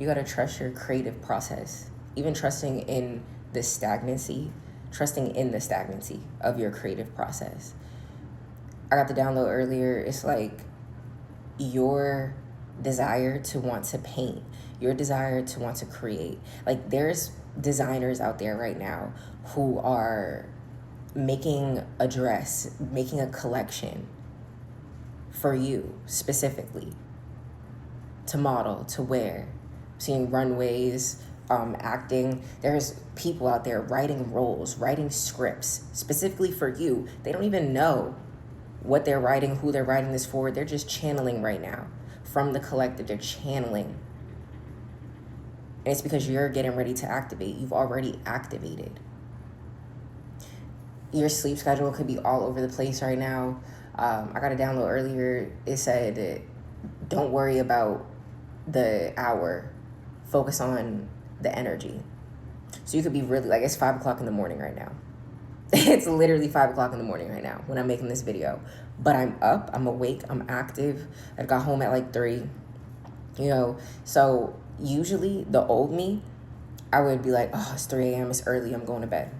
You got to trust your creative process. Even trusting in the stagnancy of your creative process. I got the download earlier. It's like your desire to want to paint, your desire to want to create. Like, there's designers out there right now who are making a dress, making a collection for you specifically to model, to wear. Seeing runways, acting. There's people out there writing roles, writing scripts specifically for you. They don't even know what they're writing, who they're writing this for. They're just channeling right now from the collective. They're channeling. And it's because you're getting ready to activate. You've already activated. Your sleep schedule could be all over the place right now. I got a download earlier. It said, don't worry about the hour. Focus on the energy. So you could be really, like, it's 5 o'clock in the morning right now. It's literally 5 o'clock in the morning right now when I'm making this video. But I'm up, I'm awake, I'm active. I got home at like 3, So usually the old me, I would be like, oh, it's 3 a.m., it's early, I'm going to bed.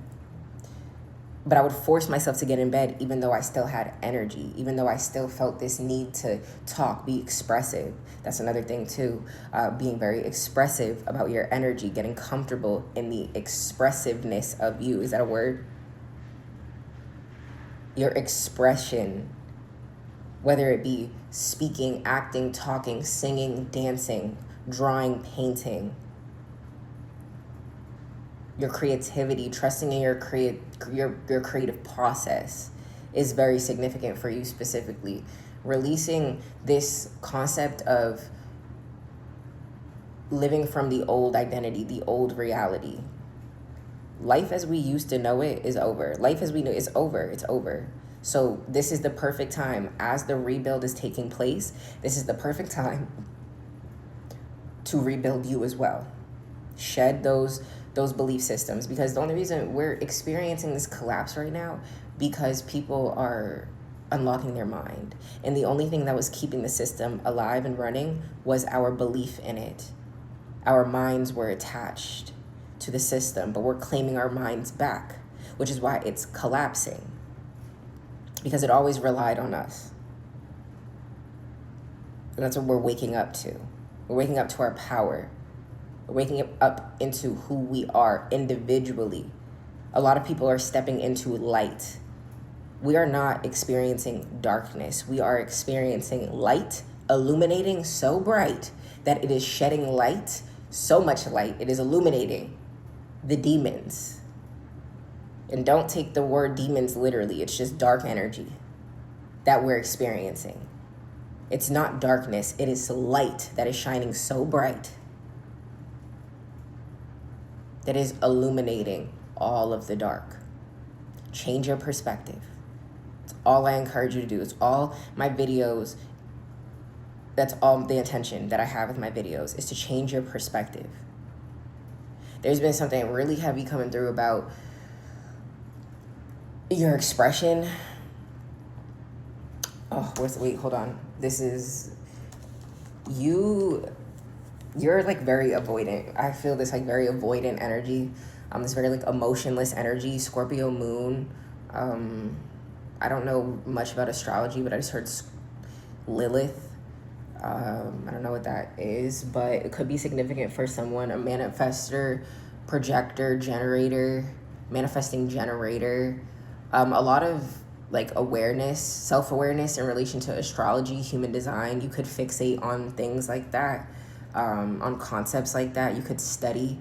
But I would force myself to get in bed even though I still had energy, even though I still felt this need to talk, be expressive. That's another thing too, being very expressive about your energy, getting comfortable in the expressiveness of you. Is that a word? Your expression, whether it be speaking, acting, talking, singing, dancing, drawing, painting. Your creativity, trusting in your creative process is very significant for you specifically. Releasing this concept of living from the old identity, the old reality. Life as we used to know it is over. Life as we know is over. It's over. So this is the perfect time, as the rebuild is taking place, this is the perfect time to rebuild you as well. Shed those belief systems, because the only reason we're experiencing this collapse right now because people are unlocking their mind, and the only thing that was keeping the system alive and running was our belief in it. Our minds were attached to the system, but we're claiming our minds back, which is why it's collapsing, because it always relied on us. And that's what we're waking up to. We're waking up to our power. Waking up into who we are individually. A lot of people are stepping into light. We are not experiencing darkness. We are experiencing light, illuminating so bright that it is shedding light, so much light, it is illuminating the demons. And don't take the word demons literally. It's just dark energy that we're experiencing. It's not darkness. It is light that is shining so bright that is illuminating all of the dark. Change your perspective. It's all I encourage you to do. It's all my videos. That's all the intention that I have with my videos, is to change your perspective. There's been something really heavy coming through about your expression. Oh, wait, hold on. This is you're like very avoidant. I feel this like very avoidant energy. This very like emotionless energy. Scorpio moon. I don't know much about astrology, but I just heard Lilith. I don't know what that is, but it could be significant for someone. A manifestor, projector, generator, manifesting generator. A lot of like awareness, self-awareness in relation to astrology, human design. You could fixate on things like that. On concepts like that. You could study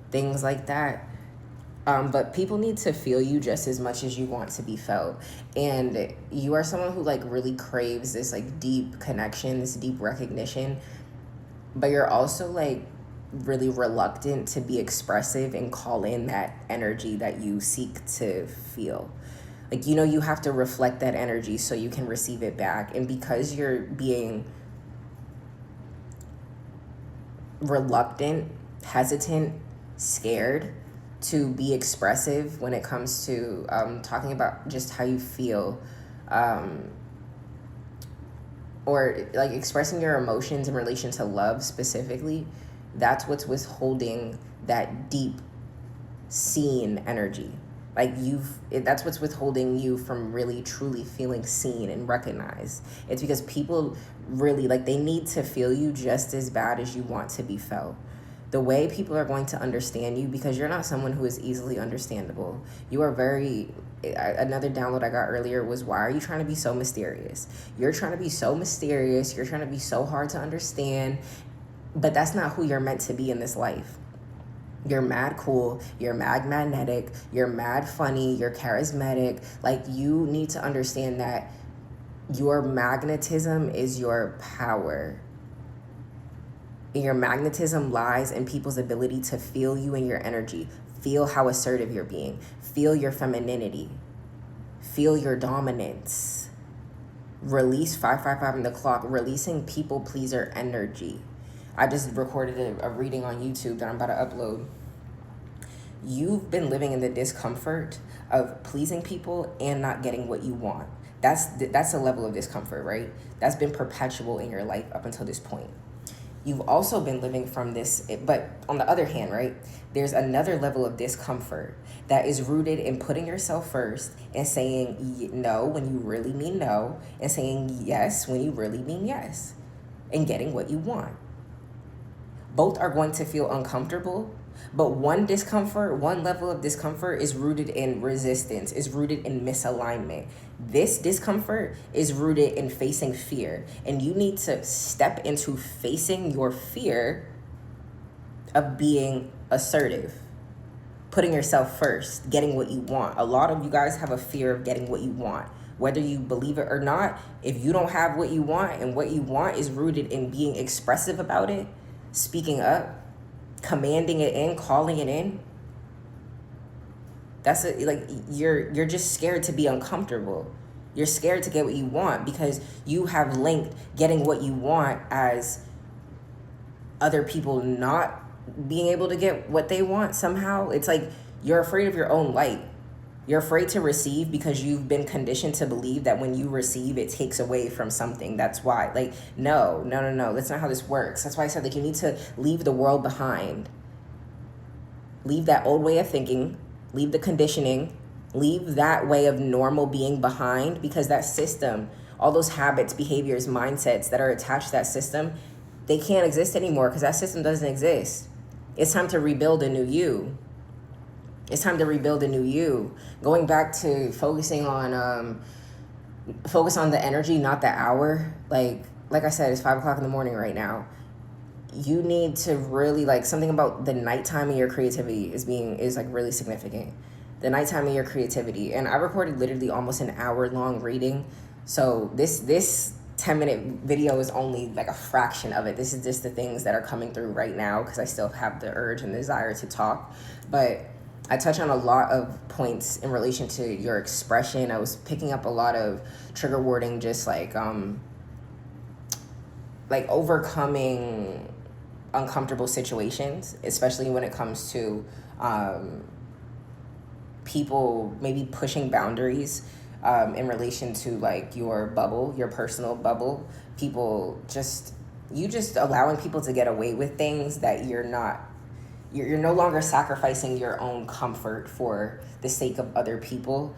things like that. But people need to feel you just as much as you want to be felt. And you are someone who like really craves this like deep connection, this deep recognition. But you're also like really reluctant to be expressive and call in that energy that you seek to feel. Like, you have to reflect that energy so you can receive it back. And because you're being reluctant, hesitant, scared to be expressive when it comes to talking about just how you feel, or like expressing your emotions in relation to love specifically, That's what's withholding that deep seen energy. Like that's what's withholding you from really truly feeling seen and recognized. It's because people really, like, they need to feel you just as bad as you want to be felt. The way people are going to understand you, because you're not someone who is easily understandable. You are very, another download I got earlier was, why are you trying to be so mysterious? You're trying to be so mysterious. You're trying to be so hard to understand, but that's not who you're meant to be in this life. You're mad cool, you're mad magnetic, you're mad funny, you're charismatic. Like, you need to understand that your magnetism is your power. And your magnetism lies in people's ability to feel you and your energy, feel how assertive you're being, feel your femininity, feel your dominance. Release 555 in the clock, releasing people pleaser energy. I just recorded a reading on YouTube that I'm about to upload. You've been living in the discomfort of pleasing people and not getting what you want. That's a level of discomfort, right? That's been perpetual in your life up until this point. You've also been living from this, but on the other hand, right, there's another level of discomfort that is rooted in putting yourself first and saying no when you really mean no, and saying yes when you really mean yes, and getting what you want. Both are going to feel uncomfortable, but one level of discomfort is rooted in resistance, is rooted in misalignment. This discomfort is rooted in facing fear, and you need to step into facing your fear of being assertive, putting yourself first, getting what you want. A lot of you guys have a fear of getting what you want. Whether you believe it or not, if you don't have what you want, and what you want is rooted in being expressive about it, speaking up, commanding it in, calling it in, you're just scared to be uncomfortable. You're scared to get what you want because you have linked getting what you want as other people not being able to get what they want somehow. It's like you're afraid of your own light. You're afraid to receive because you've been conditioned to believe that when you receive, it takes away from something. That's why. Like, no. That's not how this works. That's why I said, like, you need to leave the world behind. Leave that old way of thinking. Leave the conditioning. Leave that way of normal being behind, because that system, all those habits, behaviors, mindsets that are attached to that system, they can't exist anymore because that system doesn't exist. It's time to rebuild a new you. It's time to rebuild a new you. Going back to focusing on focus on the energy, not the hour. Like I said, it's 5:00 in the morning right now. You need to really, like, something about the nighttime of your creativity is like really significant. The nighttime of your creativity. And I recorded literally almost an hour-long reading. So this 10-minute video is only like a fraction of it. This is just the things that are coming through right now because I still have the urge and desire to talk. But I touch on a lot of points in relation to your expression. I was picking up a lot of trigger wording, just like overcoming uncomfortable situations, especially when it comes to people maybe pushing boundaries in relation to like your bubble, your personal bubble. People just allowing people to get away with things that you're no longer sacrificing your own comfort for the sake of other people.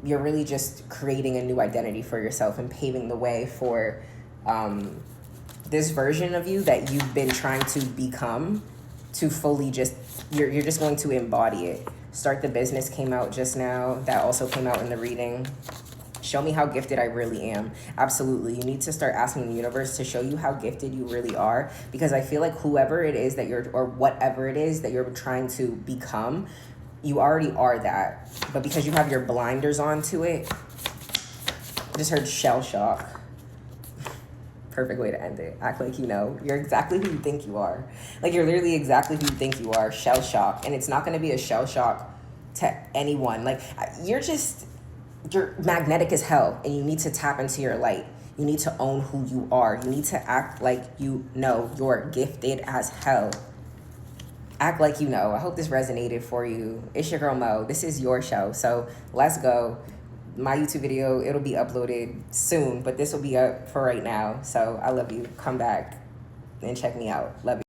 You're really just creating a new identity for yourself and paving the way for this version of you that you've been trying to become, to fully you're just going to embody it. Start the Business came out just now. That also came out in the reading. Show me how gifted I really am. Absolutely. You need to start asking the universe to show you how gifted you really are, because I feel like whoever it is that or whatever it is that you're trying to become, you already are that. But because you have your blinders on to it, I just heard shell shock. Perfect way to end it. Act like you know. You're exactly who you think you are. Like, you're literally exactly who you think you are. Shell shock. And it's not going to be a shell shock to anyone. Like, you're magnetic as hell, and you need to tap into your light. You need to own who you are. You need to act like you know you're gifted as hell. Act like you know. I hope this resonated for you. It's your girl Mo. This is your show. So let's go. My YouTube video, it'll be uploaded soon, but this will be up for right now. So I love you. Come back. and check me out. Love you.